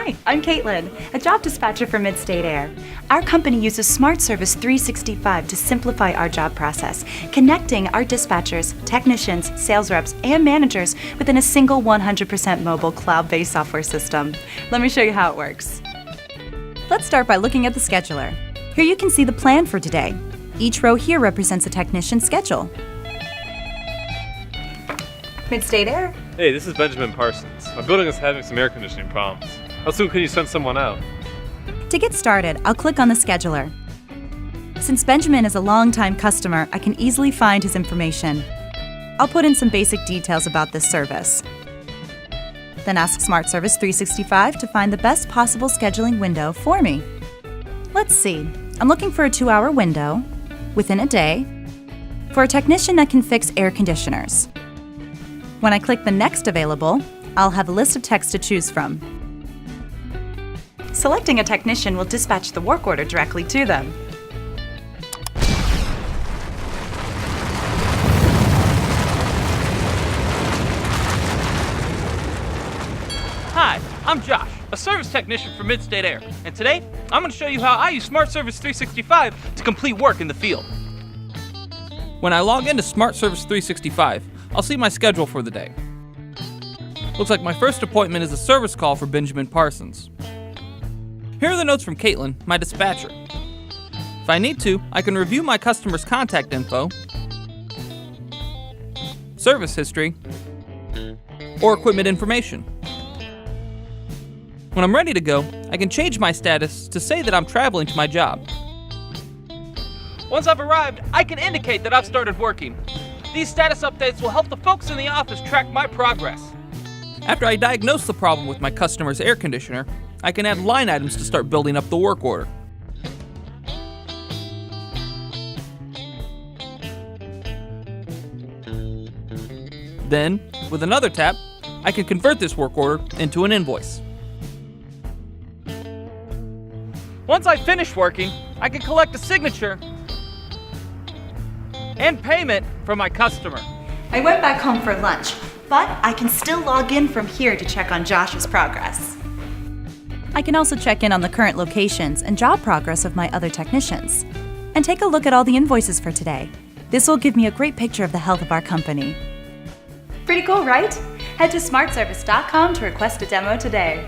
Hi, I'm Caitlin, a job dispatcher for Mid-State Air. Our company uses Smart Service 365 to simplify our job process, connecting our dispatchers, technicians, sales reps, and managers within a single 100% mobile cloud-based software system. Let me show you how it works. Let's start by looking at the scheduler. Here you can see the plan for today. Each row here represents a technician's schedule. Mid-State Air. Hey, this is Benjamin Parsons. My building is having some air conditioning problems. How soon can you send someone out? To get started, I'll click on the scheduler. Since Benjamin is a longtime customer, I can easily find his information. I'll put in some basic details about this service. Then ask Smart Service 365 to find the best possible scheduling window for me. Let's see. I'm looking for a 2-hour window within a day for a technician that can fix air conditioners. When I click the next available, I'll have a list of techs to choose from. Selecting a technician will dispatch the work order directly to them. Hi, I'm Josh, a service technician for Mid-State Air, and today I'm going to show you how I use Smart Service 365 to complete work in the field. When I log into Smart Service 365, I'll see my schedule for the day. Looks like my first appointment is a service call for Benjamin Parsons. Here are the notes from Caitlin, my dispatcher. If I need to, I can review my customer's contact info, service history, or equipment information. When I'm ready to go, I can change my status to say that I'm traveling to my job. Once I've arrived, I can indicate that I've started working. These status updates will help the folks in the office track my progress. After I diagnose the problem with my customer's air conditioner, I can add line items to start building up the work order. Then, with another tap, I can convert this work order into an invoice. Once I finish working, I can collect a signature and payment from my customer. I went back home for lunch, but I can still log in from here to check on Josh's progress. I can also check in on the current locations and job progress of my other technicians, and take a look at all the invoices for today. This will give me a great picture of the health of our company. Pretty cool, right? Head to smartservice.com to request a demo today.